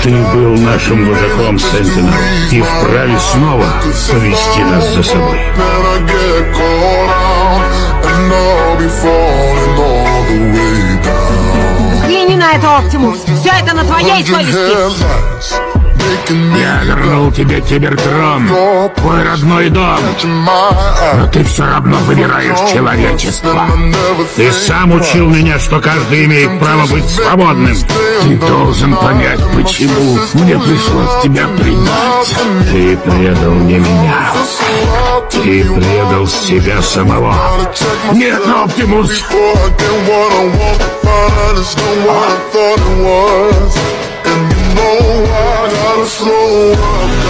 Ты был нашим вожаком, Сентинел, и вправе снова повести нас за собой. Взгляни на это, Оптимус! Все это на твоей совести! Я вернул тебе Кибертрон, твой родной дом, но ты все равно выбираешь человечество. Ты сам учил меня, что каждый имеет право быть свободным. Ты должен понять, почему мне пришлось тебя предать. Ты предал не меня. Ты предал себя самого. Нет, Оптимус! I gotta slow up.